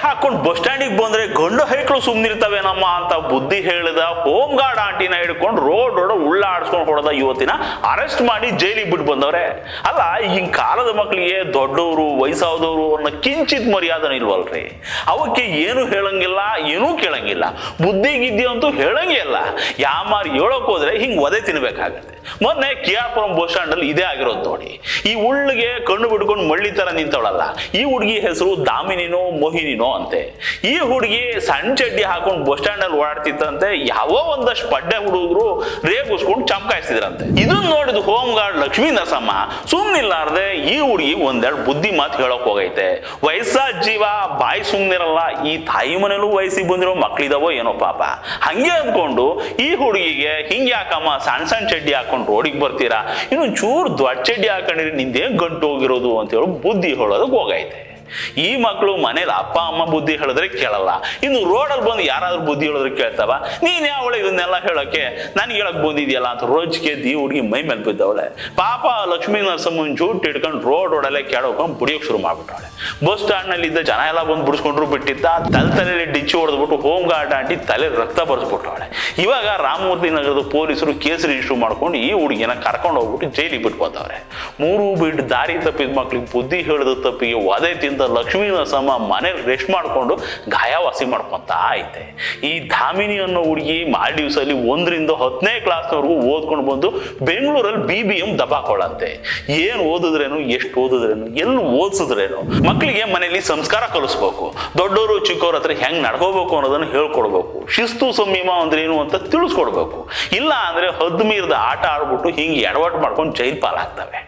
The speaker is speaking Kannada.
ಹಾಕೊಂಡು ಬಸ್ ಸ್ಟ್ಯಾಂಡಿಗೆ ಬಂದ್ರೆ ಗಂಡು ಹೈಕ್ಳು ಸುಮ್ನಿರ್ತವೇನಮ್ಮ ಅಂತ ಬುದ್ಧಿ ಹೇಳಿದ ಹೋಮ್ ಗಾರ್ಡ್ ಆಂಟಿನ ಹಿಡ್ಕೊಂಡು ರೋಡ್ ಉಳ್ಳಾಡ್ಸ್ಕೊಂಡು ಹೊಡೆದ ಯುವತಿನ ಅರೆಸ್ಟ್ ಮಾಡಿ ಜೈಲಿಗೆ ಬಿಟ್ಟು ಬಂದವ್ರೆ. ಅಲ್ಲ, ಈಗಿನ ಕಾಲದ ಮಕ್ಕಳಿಗೆ ದೊಡ್ಡವರು ವಯಸ್ಸಾದವರು ಅನ್ನೋ ಕಿಂಚಿತ್ ಮರ್ಯಾದನ ಇಲ್ವಲ್ರಿ. ಅವಕ್ಕೆ ಏನು ಹೇಳಂಗಿಲ್ಲ, ಏನೂ ಕೇಳಂಗಿಲ್ಲ, ಬುದ್ಧಿಗಿದ್ದಿ ಅಂತೂ ಹೇಳಂಗೇ ಇಲ್ಲ. ಯಾಮಾರು ಹೇಳೋಕ್ ಹೋದ್ರೆ ಹಿಂಗ್ ಒದೆ ತಿನ್ಬೇಕಾಗತ್ತೆ. ಮೊನ್ನೆ KR ಪುರಂ ಬಸ್ ಸ್ಟ್ಯಾಂಡ್ ಅಲ್ಲಿ ಇದೇ ಆಗಿರೋದು ನೋಡಿ. ಈ ಉಳ್ಳಿಗೆ ಕಣ್ಣು ಬಿಡ್ಕೊಂಡು ಮಳ್ಳಿ ತರ ನಿಂತವಳಲ್ಲ, ಈ ಹುಡುಗಿ ಹೆಸರು ದಾಮಿನಿನೋ ಮೋಹಿನಿನೋ ಅಂತೆ. ಈ ಹುಡುಗಿ ಸಣ್ಣ ಚಡ್ಡಿ ಹಾಕೊಂಡು ಬಸ್ ಸ್ಟ್ಯಾಂಡ್ ಅಲ್ಲಿ ಓಡಾಡ್ತಿತ್ತಂತೆ. ಯಾವೋ ಒಂದಷ್ಟು ಪಡ್ಡೆ ಹುಡುಗರು ರೇಗುಸ್ಕೊಂಡು ಚಮಕಾಯಿಸಿದ್ರಂತೆ. ಇದನ್ನ ನೋಡಿದ ಹೋಮ್ ಗಾರ್ಡ್ ಲಕ್ಷ್ಮೀ ನರಸಮ್ಮ ಸುಮ್ನಿಲ್ಲಾರ್ದೆ ಈ ಹುಡುಗಿ ಒಂದೆರಡು ಬುದ್ಧಿ ಮಾತು ಹೇಳಕ್ ಹೋಗೈತೆ. ವಯಸ್ಸಾದ ಜೀವ ಬಾಯಿ ಸುಮ್ನಿರಲ್ಲ, ಈ ತಾಯಿ ಮನೇಲೂ ವಯಸ್ಸಿಗೆ ಬಂದಿರೋ ಮಕ್ಳಿದಾವೋ ಏನೋ ಪಾಪ. ಹಂಗೆ ಅಂದ್ಕೊಂಡು ಈ ಹುಡುಗಿಗೆ ಹಿಂಗ್ ಯಾಕಮ್ಮ ಸಣ್ಣ ಸಣ್ಣ ಚಡ್ಡಿ ಹಾಕೊಂಡು ರೋಡಿಗೆ ಬರ್ತೀರಾ, ಇನ್ನು ಚೂರು ದೊಡ್ಡ ಚಡ್ಡಿ ಹಾಕೊಂಡಿರಿ, ನಿಂದೇನ್ ಗಂಟು ಹೋಗಿರೋದು ಅಂತ ಹೇಳಿ ಬುದ್ಧಿ ಹೇಳೋದಕ್ಕೆ ಹೋಗೈತೆ. ಈ ಮಕ್ಕಳು ಮನೇಲಿ ಅಪ್ಪ ಅಮ್ಮ ಬುದ್ಧಿ ಹೇಳಿದ್ರೆ ಕೇಳಲ್ಲ, ಇನ್ನು ರೋಡಲ್ಲಿ ಬಂದು ಯಾರಾದ್ರೂ ಬುದ್ಧಿ ಹೇಳಿದ್ರೆ ಕೇಳ್ತಾವ. ನೀನ್ ಯಾವಳೆ ಇದನ್ನೆಲ್ಲ ಹೇಳಕ್ಕೆ, ನನ್ಗೆ ಹೇಳಕ್ ಬಂದಿದ್ಯಲ್ಲ ಅಂತ ರೋಜ್ಗೆ ಈ ಹುಡುಗಿ ಮೈ ಮೇಲೆ ಬಿದ್ದವಳೆ. ಪಾಪ ಲಕ್ಷ್ಮೀ ನರಸಮ್ಮನ್ ಜೂಟ್ ಹಿಡ್ಕೊಂಡು ರೋಡಲ್ಲೇ ಕೆಳಕೊಂಡು ಬುಡಿಯೋಕ್ ಶುರು ಮಾಡ್ಬಿಟ್ಟವಳೆ. ಬಸ್ ಸ್ಟ್ಯಾಂಡ್ ನಲ್ಲಿ ಇದ್ದ ಜನ ಎಲ್ಲ ಬಂದು ಬಿಡಿಸ್ಕೊಂಡ್ರು ಬಿಟ್ಟಿದ್ದ. ತಲೆಯಲ್ಲಿ ಡಿಚ್ಚಿ ಹೊಡೆದ್ಬಿಟ್ಟು ಹೋಮ್ ಗಾರ್ಡ್ ಆಂಟಿ ತಲೆ ರಕ್ತ ಬರ್ಸ್ಬಿಟ್ಟವಳೆ. ಇವಾಗ ರಾಮಮೂರ್ತಿ ನಗರದ ಪೊಲೀಸರು ಕೇಸ್ ರಿಜಿಸ್ಟರ್ ಮಾಡ್ಕೊಂಡು ಈ ಹುಡುಗಿನ ಕರ್ಕೊಂಡು ಹೋಗ್ಬಿಟ್ಟು ಜೈಲಿಗೆ ಬಿಟ್ಟು ಬಂದವ್ರೆ. ಮೂರು ಬಿಟ್ಟು ದಾರಿ ತಪ್ಪಿದ ಮಕ್ಳಿಗೆ ಬುದ್ಧಿ ಹೇಳಿದ ತಪ್ಪಿಗೆ ವಧೆ ತಿಂದ ಲಕ್ಷ್ಮೀ ನರಸಮ್ಮ ಮನೇಲಿ ರೆಸ್ಟ್ ಮಾಡ್ಕೊಂಡು ಗಾಯವಾಸಿ ಮಾಡ್ಕೊಂತ ಐತೆ. ಈ ಧಾಮಿನಿ ಅನ್ನೋ ಹುಡುಗಿ ಮಾಲ್ಡೀವ್ಸ್ ಅಲ್ಲಿ 1ರಿಂದ 10ನೇ ಕ್ಲಾಸ್ನವರೆಗೂ ಓದ್ಕೊಂಡು ಬಂದು ಬೆಂಗಳೂರಲ್ಲಿ BBM ದಬಾಕೊಳ್ಳಂತೆ. ಏನ್ ಓದಿದ್ರೇನು, ಎಷ್ಟು ಓದಿದ್ರೇನು, ಎಲ್ಲಿ ಓದಿಸಿದ್ರೇನು, ಮಕ್ಕಳಿಗೆ ಮನೆಯಲ್ಲಿ ಸಂಸ್ಕಾರ ಕಲಿಸ್ಬೇಕು. ದೊಡ್ಡವರು ಚಿಕ್ಕವ್ರ ಹತ್ರ ಹೆಂಗ್ ನಡ್ಕೋಬೇಕು ಅನ್ನೋದನ್ನ ಹೇಳ್ಕೊಡ್ಬೇಕು. ಶಿಸ್ತು ಸಂಯಮ ಅಂದ್ರೆ ಏನು ಅಂತ ತಿಳಿಸ್ಕೊಡ್ಬೇಕು. ಇಲ್ಲ ಅಂದ್ರೆ ಹದ್ದು ಮೀರಿದ ಆಟ ಆಡ್ಬಿಟ್ಟು ಹಿಂಗೆ ಎಡವಟ್ಟು ಮಾಡ್ಕೊಂಡು ಜೈಲ್ ಪಾಲಾಗ್ತವೆ.